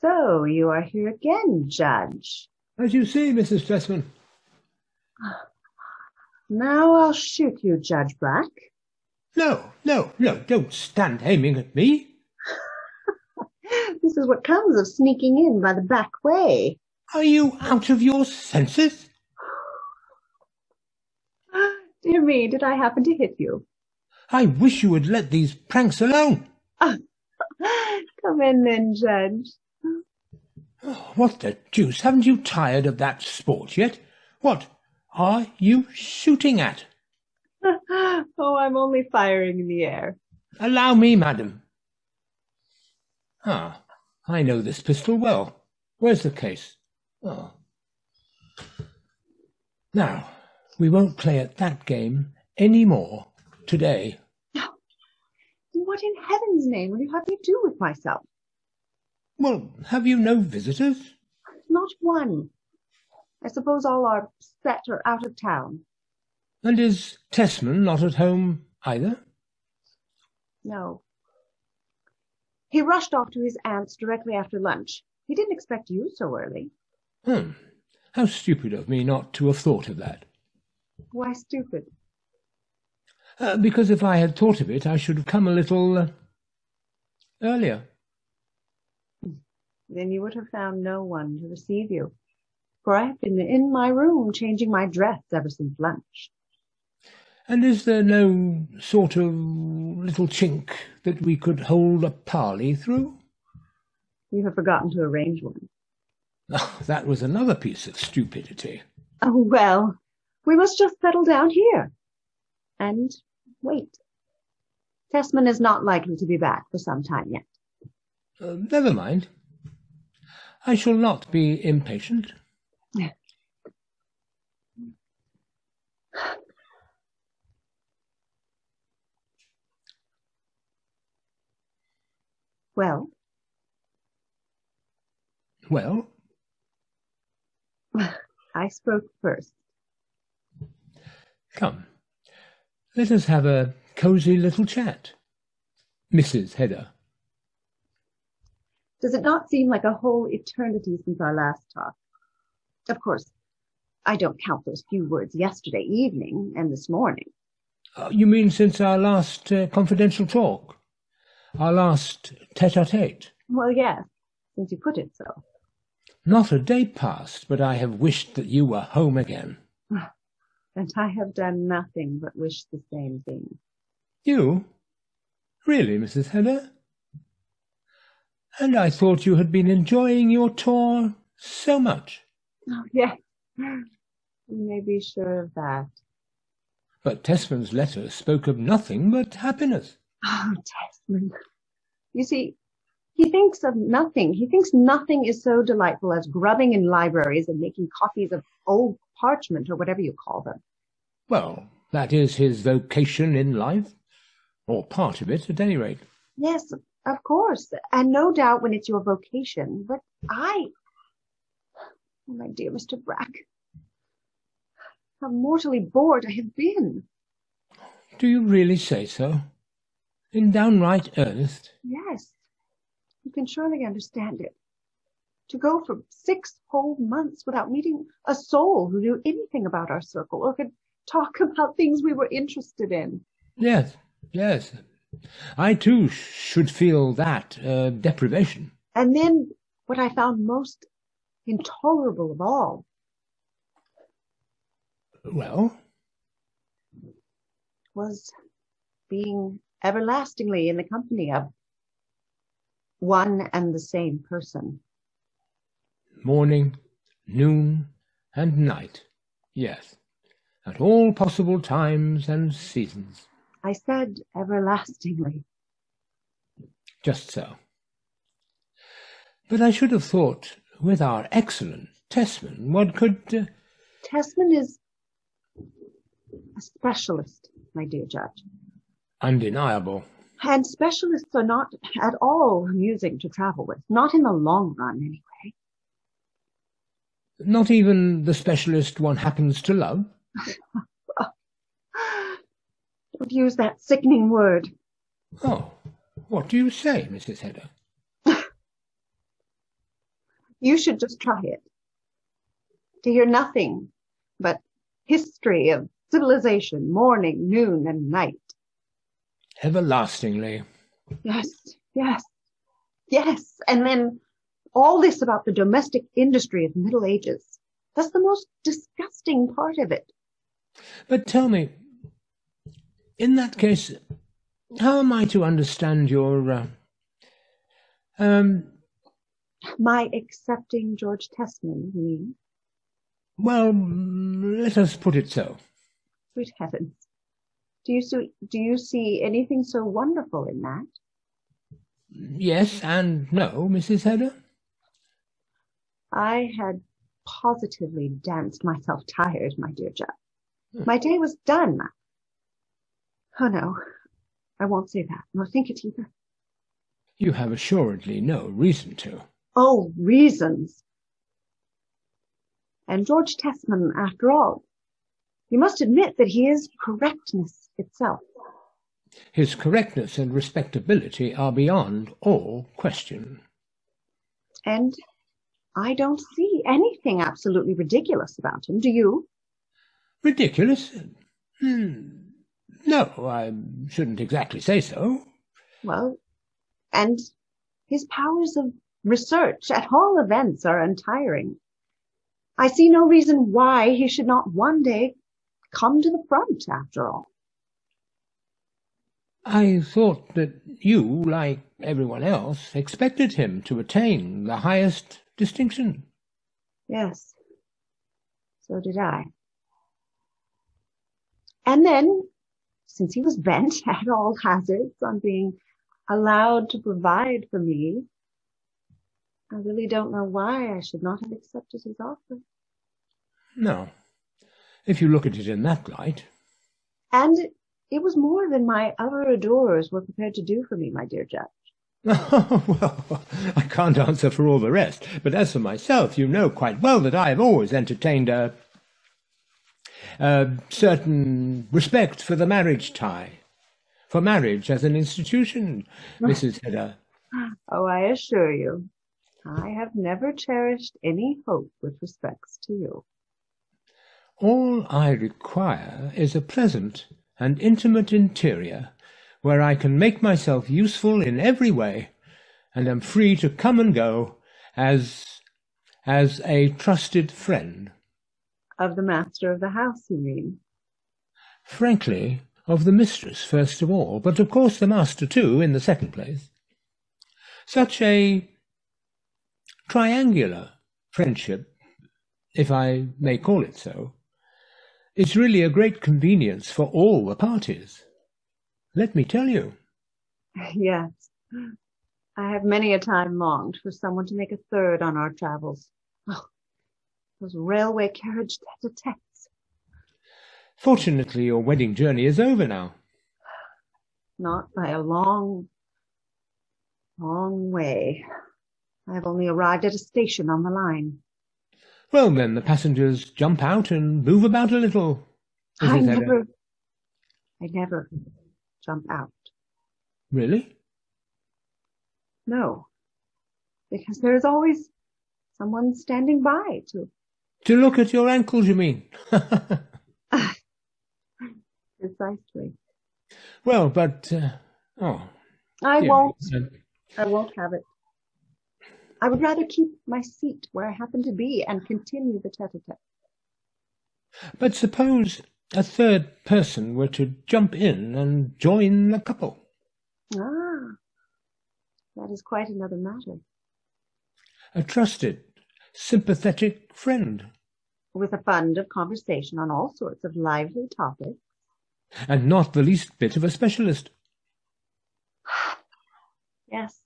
So you are here again, Judge. As you see, Mrs. Tressman. Now I'll shoot you, Judge Brack. No, don't stand aiming at me. This is what comes of sneaking in by the back way. Are you out of your senses? Dear me, did I happen to hit you? I wish you would let these pranks alone. Come in then, Judge. What the deuce? Haven't you tired of that sport yet? What are you shooting at? Oh, I'm only firing in the air. Allow me, madam. Ah, I know this pistol well. Where's the case? Oh. Now, we won't play at that game any more today. What in heaven's name will you have me do with myself? Well, have you no visitors? Not one. I suppose all our set are out of town. And is Tessman not at home either? No. He rushed off to his aunt's directly after lunch. He didn't expect you so early. How stupid of me not to have thought of that. Why stupid? Because if I had thought of it, I should have come a little earlier. Then you would have found no one to receive you, for I have been in my room changing my dress ever since lunch. And is there no sort of little chink that we could hold a parley through? You have forgotten to arrange one. Oh, that was another piece of stupidity. Oh, well, we must just settle down here and wait. Tessman is not likely to be back for some time yet. Never mind. I shall not be impatient. Well? Well? I spoke first. Come, let us have a cosy little chat, Mrs. Hedda. Does it not seem like a whole eternity since our last talk? Of course, I don't count those few words yesterday evening and this morning. You mean since our last confidential talk? Our last tete-a-tete? Well, yes, since you put it so. Not a day passed, but I have wished that you were home again. And I have done nothing but wish the same thing. You? Really, Mrs. Hedda? And I thought you had been enjoying your tour so much. Oh, yes. You may be sure of that. But Tessman's letter spoke of nothing but happiness. Oh, Tessman. You see, he thinks of nothing. He thinks nothing is so delightful as grubbing in libraries and making copies of old parchment or whatever you call them. Well, that is his vocation in life, or part of it at any rate. Yes, of course, and no doubt when it's your vocation, but oh, my dear Mr. Brack, how mortally bored I have been. Do you really say so? In downright earnest? Yes, you can surely understand it. To go for 6 whole months without meeting a soul who knew anything about our circle or could talk about things we were interested in. Yes. I too should feel that deprivation. And then what I found most intolerable of all. Well? Was being everlastingly in the company of one and the same person. Morning, noon, and night. Yes, at all possible times and seasons. I said everlastingly. Just so. But I should have thought, with our excellent Tessman, one could... Tessman is a specialist, my dear Judge. Undeniable. And specialists are not at all amusing to travel with, not in the long run, anyway. Not even the specialist one happens to love? Don't use that sickening word. Oh, what do you say, Mrs. Hedda? You should just try it. To hear nothing but history of civilization, morning, noon, and night. Everlastingly. Yes, yes, yes. And then all this about the domestic industry of the Middle Ages. That's the most disgusting part of it. But tell me, in that case, how am I to understand your, My accepting George Tessman, you mean? well, let us put it so. Good heavens. Do you see anything so wonderful in that? Yes and no, Mrs. Hedda. I had positively danced myself tired, my dear Jack. My day was done. Oh, no, I won't say that, nor think it either. You have assuredly no reason to. Oh, reasons. And George Tessman, after all, you must admit that he is correctness itself. His correctness and respectability are beyond all question. And I don't see anything absolutely ridiculous about him, do you? Ridiculous? No, I shouldn't exactly say so. Well, and his powers of research, at all events, are untiring. I see no reason why he should not one day come to the front, after all. I thought that you, like everyone else, expected him to attain the highest distinction. Yes, so did I. And then, since he was bent at all hazards on being allowed to provide for me, I really don't know why I should not have accepted his offer. No, if you look at it in that light. And it was more than my other adorers were prepared to do for me, my dear Judge. Well, I can't answer for all the rest, but as for myself, you know quite well that I have always entertained a certain respect for the marriage tie, for marriage as an institution, Mrs. Hedda. Oh, I assure you, I have never cherished any hope with respects to you. All I require is a pleasant and intimate interior, where I can make myself useful in every way, and am free to come and go as a trusted friend. Of the master of the house, you mean? Frankly, of the mistress first of all, but of course the master too, in the second place. Such a triangular friendship, if I may call it so, is really a great convenience for all the parties. Let me tell you. Yes, I have many a time longed for someone to make a third on our travels. Oh, those railway carriage tete-a-tetes. Fortunately, your wedding journey is over now. Not by a long, long way. I have only arrived at a station on the line. Well, then the passengers jump out and move about a little. I never jump out. Really? No, because there is always someone standing by to... To look at your ankles, you mean? Precisely. Well, but, I won't have it. I would rather keep my seat where I happen to be and continue the tete-a-tete. But suppose a third person were to jump in and join the couple? Ah, that is quite another matter. A trusted, sympathetic friend. With a fund of conversation on all sorts of lively topics. And not the least bit of a specialist. Yes,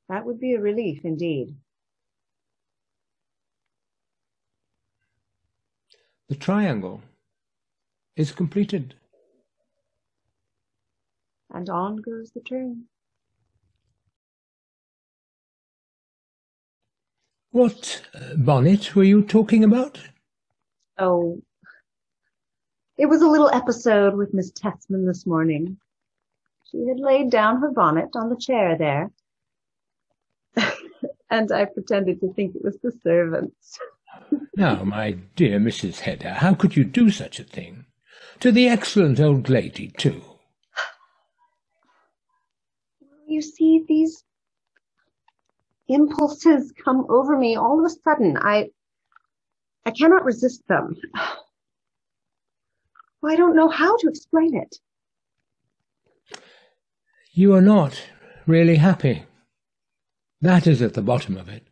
that would be a relief indeed. The triangle is completed. And on goes the train. What bonnet were you talking about? Oh, it was a little episode with Miss Tessman this morning. She had laid down her bonnet on the chair there. And I pretended to think it was the servants. Now, my dear Mrs. Hedda, how could you do such a thing? To the excellent old lady, too. You see, these impulses come over me all of a sudden. I cannot resist them. I don't know how to explain it. You are not really happy. That is at the bottom of it.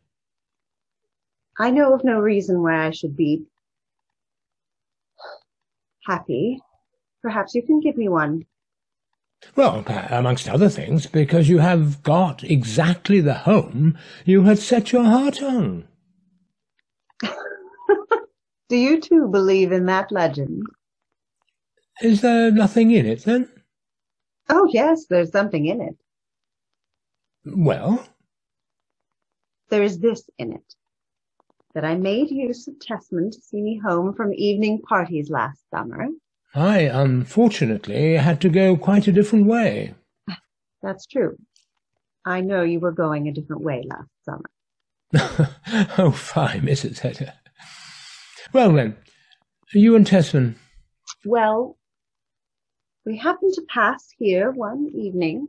I know of no reason why I should be happy. Perhaps you can give me one. Well, amongst other things, because you have got exactly the home you had set your heart on. Do you too believe in that legend? Is there nothing in it, then? Oh, yes, there's something in it. Well? There is this in it, that I made use of Tessman to see me home from evening parties last summer. I, unfortunately, had to go quite a different way. That's true. I know you were going a different way last summer. Oh, fine, Mrs. Hedda. Well, then, you and Tessman. Well, we happened to pass here one evening.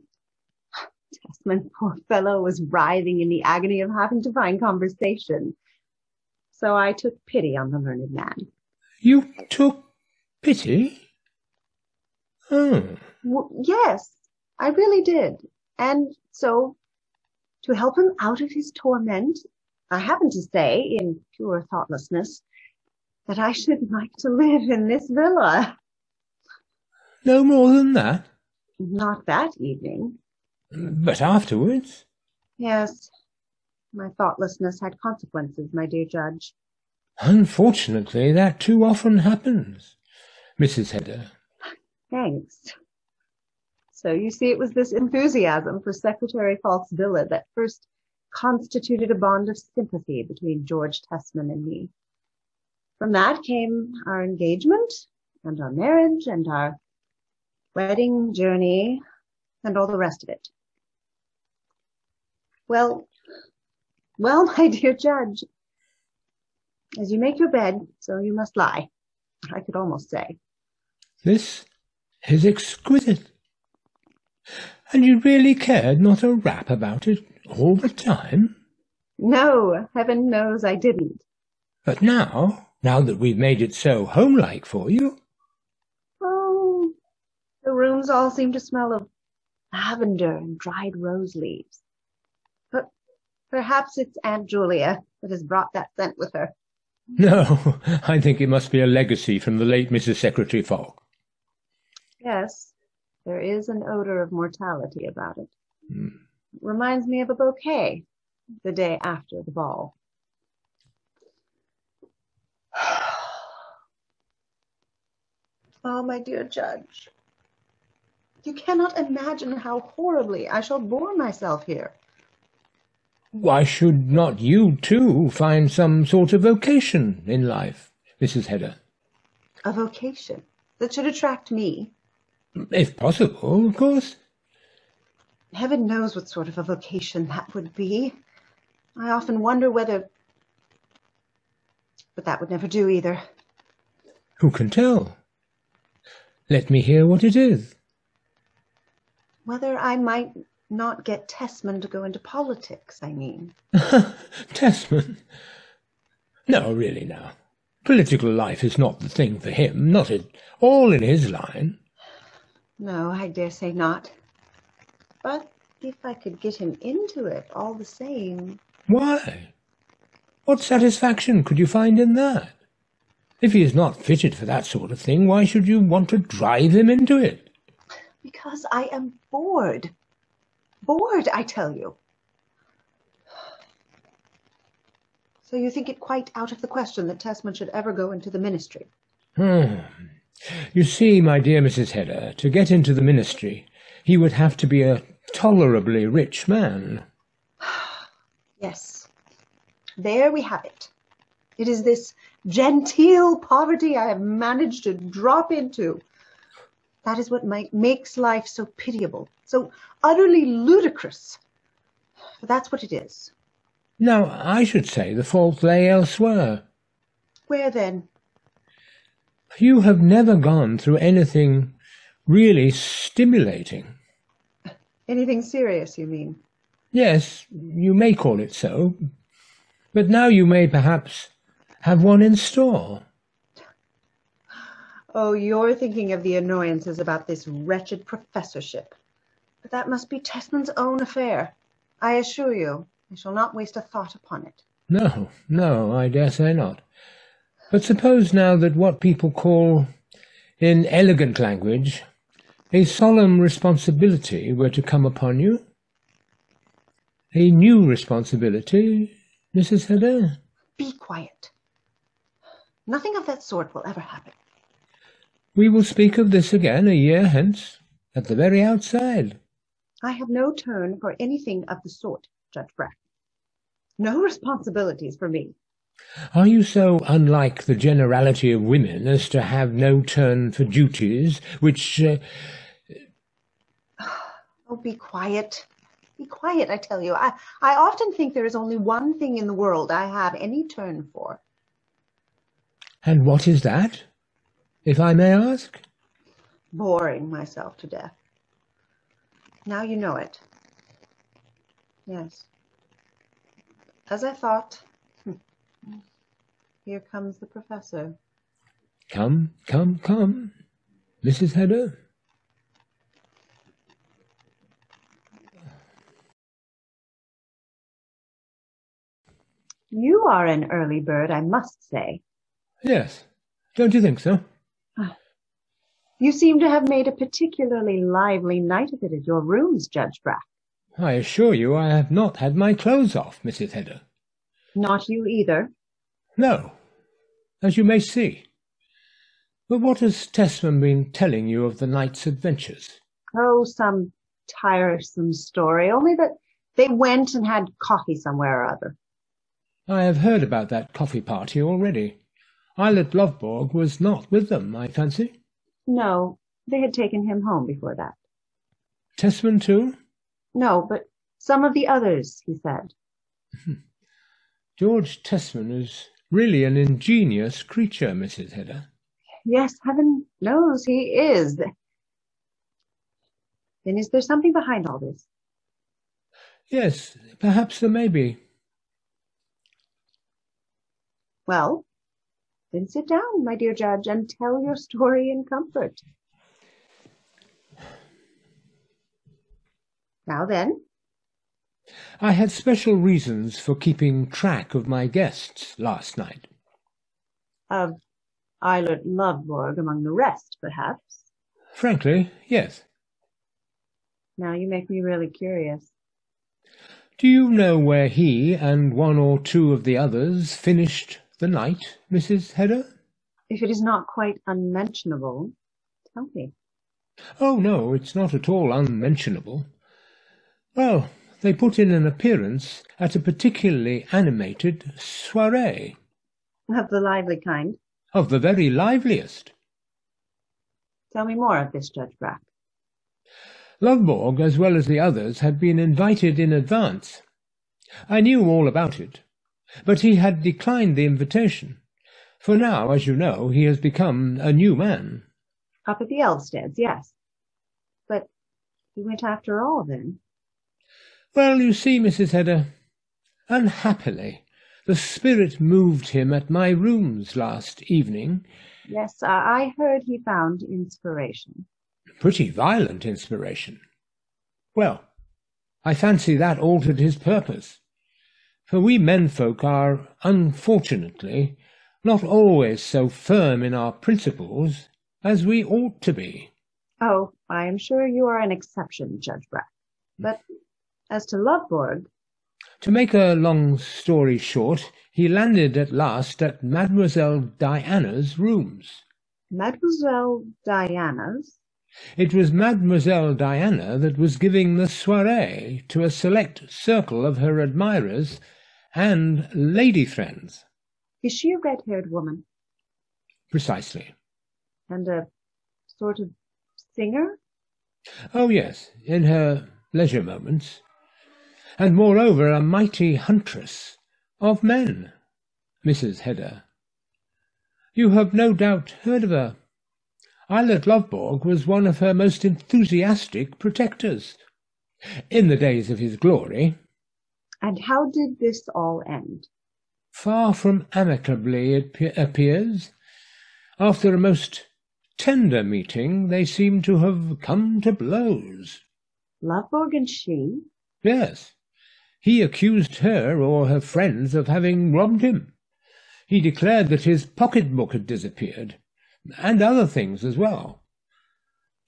Tessman, poor fellow, was writhing in the agony of having to find conversation. So I took pity on the learned man. You took pity? Oh. Well, yes, I really did. And so, to help him out of his torment, I happened to say, in pure thoughtlessness, that I should like to live in this villa. No more than that? Not that evening. But afterwards? Yes, my thoughtlessness had consequences, my dear Judge. Unfortunately, that too often happens, Mrs. Hedda. Thanks. So you see, it was this enthusiasm for Secretary Falk's villa that first constituted a bond of sympathy between George Tessman and me. From that came our engagement and our marriage and our wedding journey and all the rest of it. Well, my dear Judge, as you make your bed, so you must lie, I could almost say. This is exquisite. And you really cared not a rap about it all the time? No, heaven knows I didn't. But now that we've made it so homelike for you... Oh, the rooms all seem to smell of lavender and dried rose leaves. But perhaps it's Aunt Julia that has brought that scent with her. No, I think it must be a legacy from the late Mrs. Secretary Falk. Yes, there is an odor of mortality about it. It reminds me of a bouquet the day after the ball. Oh, my dear Judge, you cannot imagine how horribly I shall bore myself here. Why should not you, too, find some sort of vocation in life, Mrs. Hedda? A vocation that should attract me? If possible, of course. Heaven knows what sort of a vocation that would be. I often wonder whether... But that would never do either. Who can tell? Let me hear what it is. Whether I might not get Tessman to go into politics, I mean. Tessman? No, really now. Political life is not the thing for him, not at all in his line. No, I dare say not. But if I could get him into it, all the same... Why? What satisfaction could you find in that? If he is not fitted for that sort of thing, why should you want to drive him into it? Because I am bored. Bored, I tell you. So you think it quite out of the question that Tessman should ever go into the ministry? You see, my dear Mrs. Hedda, to get into the ministry, he would have to be a tolerably rich man. Yes. There we have it. It is this genteel poverty I have managed to drop into. That is what makes life so pitiable, so utterly ludicrous. But that's what it is. Now, I should say the fault lay elsewhere. Where then? You have never gone through anything really stimulating. Anything serious, you mean? Yes, you may call it so, but now you may perhaps have one in store. Oh, you're thinking of the annoyances about this wretched professorship. But that must be Tessman's own affair. I assure you, I shall not waste a thought upon it. No, I dare say not. But suppose now that what people call, in elegant language, a solemn responsibility were to come upon you. A new responsibility, Mrs. Hedda? Be quiet. Nothing of that sort will ever happen. We will speak of this again a year hence, at the very outside. I have no turn for anything of the sort, Judge Brack. No responsibilities for me. Are you so unlike the generality of women as to have no turn for duties which... Oh, be quiet. Be quiet, I tell you. I often think there is only one thing in the world I have any turn for. And what is that, if I may ask? Boring myself to death. Now you know it. Yes. As I thought. Here comes the professor. Come, Mrs. Hedda. You are an early bird, I must say. Yes, don't you think so? You seem to have made a particularly lively night of it at your rooms, Judge Brack. I assure you I have not had my clothes off, Mrs. Hedda. Not you either. No, as you may see. But what has Tessman been telling you of the night's adventures? Oh, some tiresome story, only that they went and had coffee somewhere or other. I have heard about that coffee party already. Eilert Lovborg was not with them, I fancy. No, they had taken him home before that. Tessman too? No, but some of the others, he said. George Tessman is really an ingenious creature, Mrs. Hedda. Yes, heaven knows he is. Then is there something behind all this? Yes, perhaps there may be. Well, then sit down, my dear Judge, and tell your story in comfort. Now then. I had special reasons for keeping track of my guests last night. Of Eilert Lovborg among the rest, perhaps. Frankly, yes. Now you make me really curious. Do you know where he and one or two of the others finished the night, Mrs. Hedda? If it is not quite unmentionable, tell me. Oh, no, it's not at all unmentionable. Well, they put in an appearance at a particularly animated soirée. Of the lively kind. Of the very liveliest. Tell me more of this, Judge Brack. Lovborg, as well as the others, had been invited in advance. I knew all about it, but he had declined the invitation, for now, as you know, he has become a new man. Up at the Elvsteds, yes. But he went after all, then? Well, you see, Mrs. Hedda, unhappily, the spirit moved him at my rooms last evening. Yes, I heard he found inspiration. Pretty violent inspiration. Well, I fancy that altered his purpose, for we menfolk are, unfortunately, not always so firm in our principles as we ought to be. Oh, I am sure you are an exception, Judge Brack. But as to Lovborg... To make a long story short, he landed at last at Mademoiselle Diana's rooms. Mademoiselle Diana's? It was Mademoiselle Diana that was giving the soirée to a select circle of her admirers and lady friends. Is she a red-haired woman? Precisely. And a sort of singer? Oh, yes, in her leisure moments. and moreover a mighty huntress of men, Mrs. Hedda. You have no doubt heard of her. Eilert Lovborg was one of her most enthusiastic protectors, in the days of his glory. And how did this all end? Far from amicably, it appears. After a most tender meeting, they seem to have come to blows. Lovborg and she? Yes. He accused her or her friends of having robbed him. He declared that his pocket-book had disappeared, and other things as well.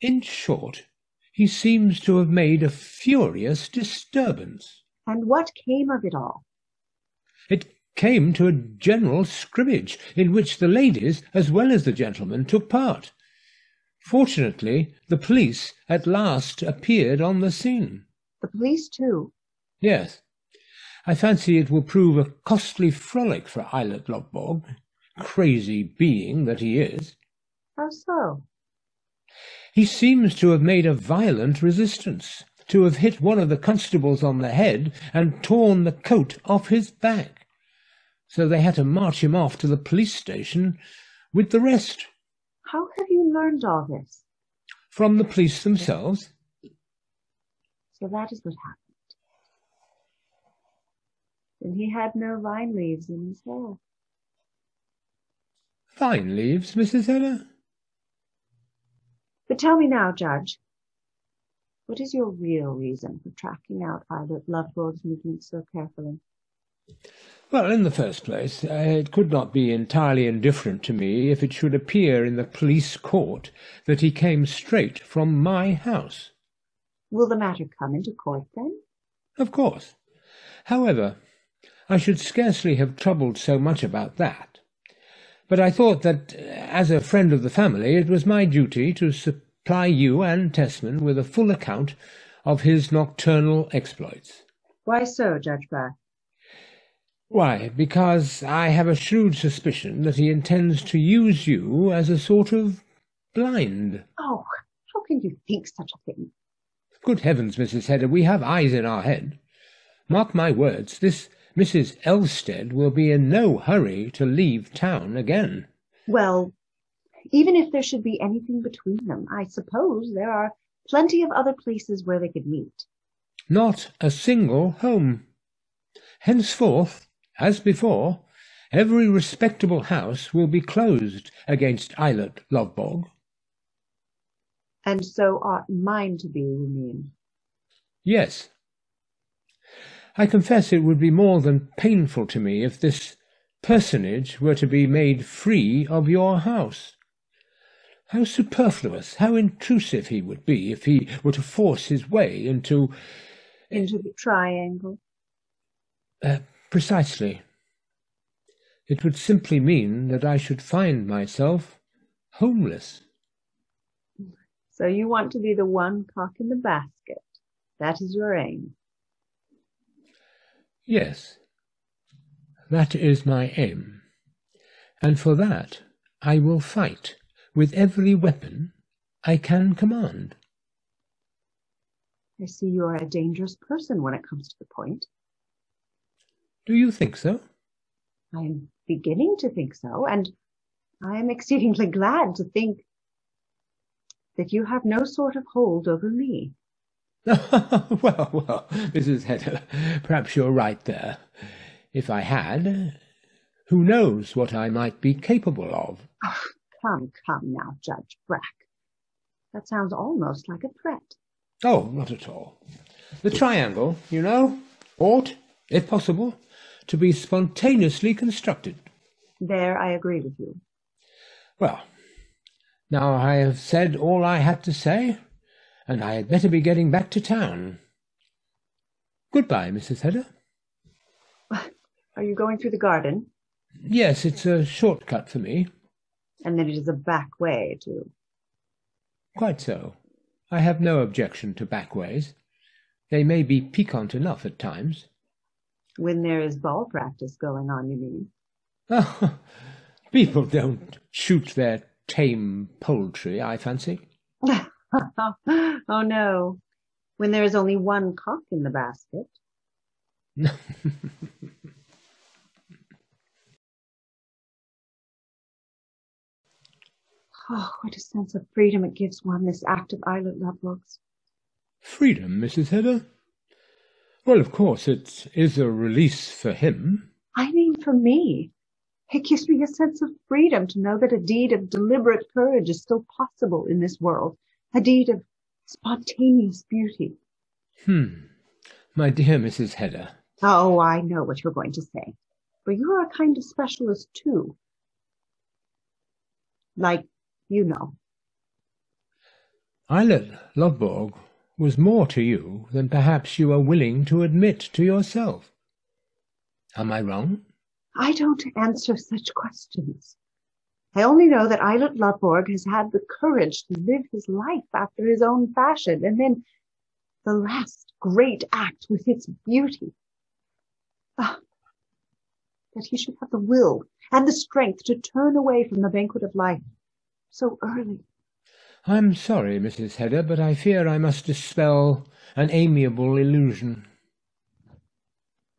In short, he seems to have made a furious disturbance. And what came of it all? It came to a general scrimmage, in which the ladies as well as the gentlemen took part. Fortunately, the police at last appeared on the scene. The police, too? Yes. I fancy it will prove a costly frolic for Eilert Lovborg, crazy being that he is. How so? He seems to have made a violent resistance, to have hit one of the constables on the head and torn the coat off his back. So they had to march him off to the police station with the rest. How have you learned all this? From the police themselves. So that is what happened. And he had no vine leaves in his hair. Vine leaves, Mrs. Hedda? But tell me now, Judge, what is your real reason for tracking out Eilert Lovborg's movements so carefully? Well, in the first place, it could not be entirely indifferent to me if it should appear in the police court that he came straight from my house. Will the matter come into court, then? Of course. However, I should scarcely have troubled so much about that. But I thought that, as a friend of the family, it was my duty to supply you and Tesman with a full account of his nocturnal exploits. Why so, Judge Brack? Why, because I have a shrewd suspicion that he intends to use you as a sort of blind. Oh, how can you think such a thing? Good heavens, Mrs. Hedda, we have eyes in our head. Mark my words, this Mrs. Elstead will be in no hurry to leave town again. Well, even if there should be anything between them, I suppose there are plenty of other places where they could meet. Not a single home. Henceforth, as before, every respectable house will be closed against Eilert Lovborg. And so ought mine to be, you mean? Yes. I confess it would be more than painful to me if this personage were to be made free of your house. How superfluous, how intrusive he would be if he were to force his way into the triangle? Precisely. It would simply mean that I should find myself homeless. So you want to be the one cock in the basket. That is your aim. Yes, that is my aim. And for that I will fight with every weapon I can command. I see you are a dangerous person when it comes to the point. Do you think so? I am beginning to think so, and I am exceedingly glad to think that you have no sort of hold over me. Well, Mrs. Hedda, perhaps you're right there. If I had, who knows what I might be capable of? Oh, come now, Judge Brack. That sounds almost like a threat. Oh, not at all. The triangle, you know, ought, if possible, to be spontaneously constructed. There I agree with you. Well, now I have said all I had to say, and I had better be getting back to town. Goodbye, Mrs. Hedda. Are you going through the garden? Yes, it's a short-cut for me. And then it is a back way, too. Quite so. I have no objection to back ways. They may be piquant enough at times. When there is ball practice going on, you mean? Oh, people don't shoot their tame poultry, I fancy. Oh, no. When there is only one cock in the basket. Oh, what a sense of freedom it gives one, this act of Eilert Lovborg's. Freedom, Mrs. Hedda? Well, of course, it is a release for him. I mean for me. It gives me a sense of freedom to know that a deed of deliberate courage is still possible in this world, a deed of spontaneous beauty. My dear Mrs. Hedda. Oh, I know what you're going to say. But you're a kind of specialist, too. Like, you know. Eilert Lovborg was more to you than perhaps you are willing to admit to yourself. Am I wrong? I don't answer such questions. I only know that Eilert Lovborg has had the courage to live his life after his own fashion, and then the last great act with its beauty. That he should have the will and the strength to turn away from the banquet of life so early. I'm sorry, Mrs. Hedda, but I fear I must dispel an amiable illusion.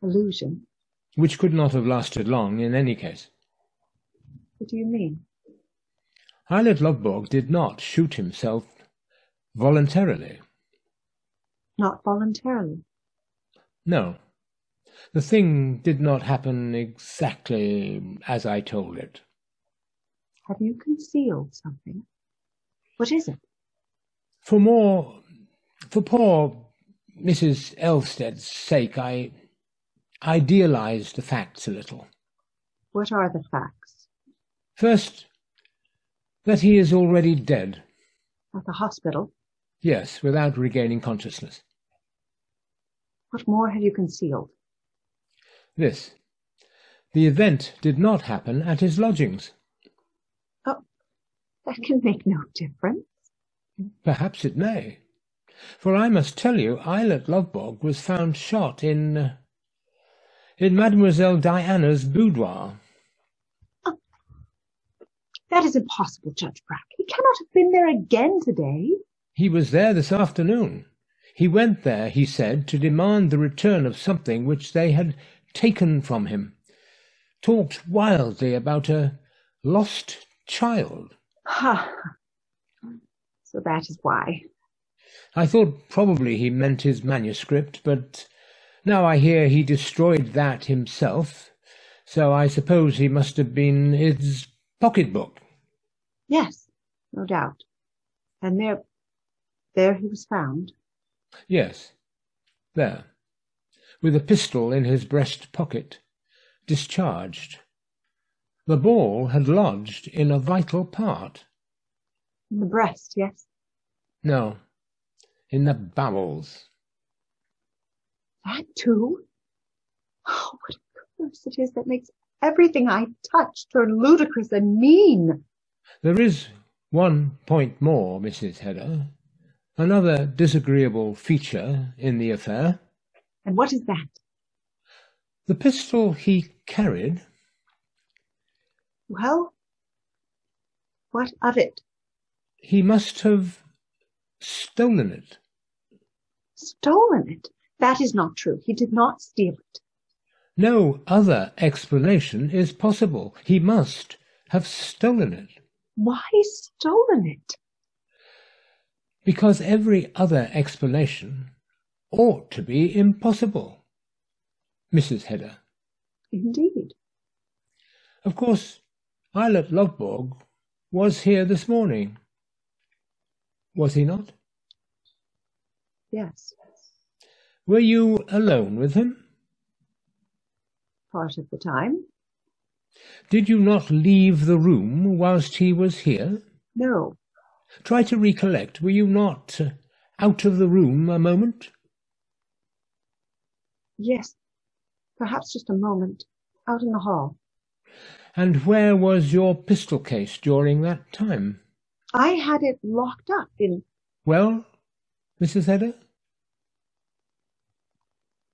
Illusion? Which could not have lasted long in any case. What do you mean? Eilert Lovborg did not shoot himself voluntarily. Not voluntarily? No. The thing did not happen exactly as I told it. Have you concealed something? What is it? For poor Mrs. Elsted's sake, I idealized the facts a little. What are the facts? First, that he is already dead. At the hospital? Yes, without regaining consciousness. What more have you concealed? This. The event did not happen at his lodgings. Oh, that can make no difference. Perhaps it may. For I must tell you, Eilert Lovborg was found shot in Mademoiselle Diana's boudoir. Oh, that is impossible, Judge Brack. He cannot have been there again today. He was there this afternoon. He went there, he said, to demand the return of something which they had taken from him. Talked wildly about a lost child. Ha! So that is why. I thought probably he meant his manuscript, but now I hear he destroyed that himself, so I suppose he must have been his pocketbook. Yes, no doubt. And there he was found. Yes, there, with a pistol in his breast pocket, discharged. The ball had lodged in a vital part. In the breast, yes? No, in the bowels. That too? Oh, what a curse it is that makes everything I touch turn ludicrous and mean. There is one point more, Mrs. Hedda. Another disagreeable feature in the affair. And what is that? The pistol he carried. Well, what of it? He must have stolen it. Stolen it? That is not true. He did not steal it. No other explanation is possible. He must have stolen it. Why stolen it? Because every other explanation ought to be impossible, Mrs. Hedda. Indeed. Of course, Eilert Lovborg was here this morning. Was he not? Yes. Were you alone with him? Part of the time. Did you not leave the room whilst he was here? No. Try to recollect. Were you not out of the room a moment? Yes. Perhaps just a moment. Out in the hall. And where was your pistol case during that time? I had it locked up in... Well, Mrs. Hedda?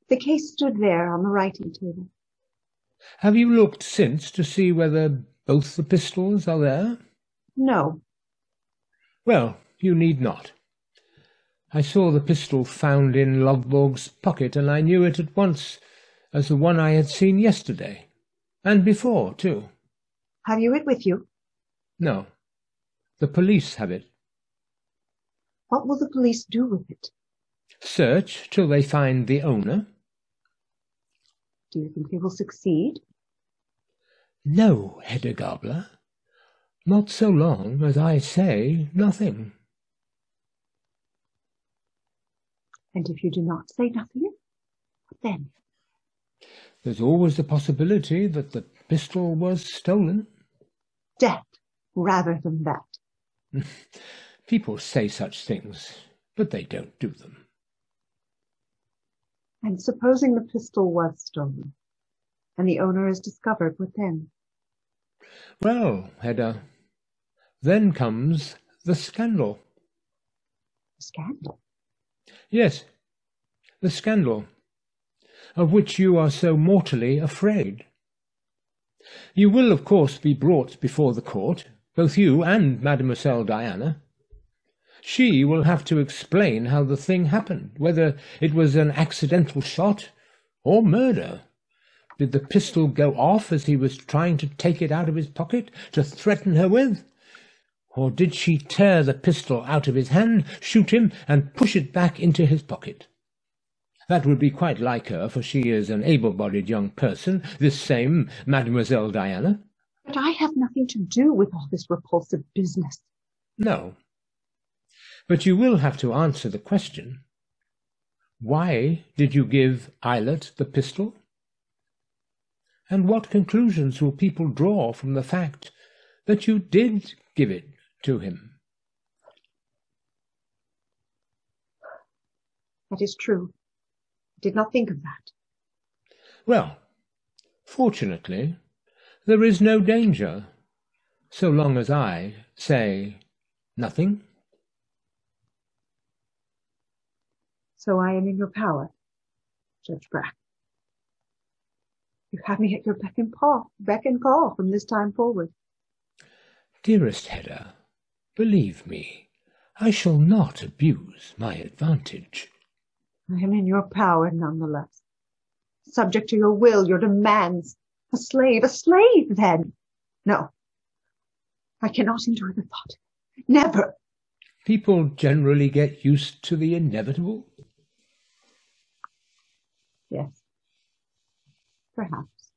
The case stood there on the writing table. Have you looked since to see whether both the pistols are there? No. Well, you need not. I saw the pistol found in Lovborg's pocket, and I knew it at once as the one I had seen yesterday, and before, too. Have you it with you? No. The police have it. What will the police do with it? Search till they find the owner. Do you think they will succeed? No, Hedda Gabler. Not so long as I say nothing. And if you do not say nothing, what then? There's always the possibility that the pistol was stolen. Death, rather than that. People say such things, but they don't do them. And supposing the pistol was stolen, and the owner is discovered, what then? Well, Hedda, then comes the scandal. A scandal? Yes, the scandal, of which you are so mortally afraid. You will, of course, be brought before the court, both you and Mademoiselle Diana. She will have to explain how the thing happened, whether it was an accidental shot or murder. Did the pistol go off as he was trying to take it out of his pocket to threaten her with? Or did she tear the pistol out of his hand, shoot him, and push it back into his pocket? That would be quite like her, for she is an able-bodied young person, this same Mademoiselle Diana. But I have nothing to do with all this repulsive business. No. But you will have to answer the question. Why did you give Eilert the pistol? And what conclusions will people draw from the fact that you did give it to him? That is true. I did not think of that. Well, fortunately, there is no danger, so long as I say nothing. So I am in your power, Judge Brack. You have me at your beck and call from this time forward. Dearest Hedda, believe me, I shall not abuse my advantage. I am in your power nonetheless. Subject to your will, your demands. A slave then. No, I cannot endure the thought. Never. People generally get used to the inevitable. Yes, perhaps.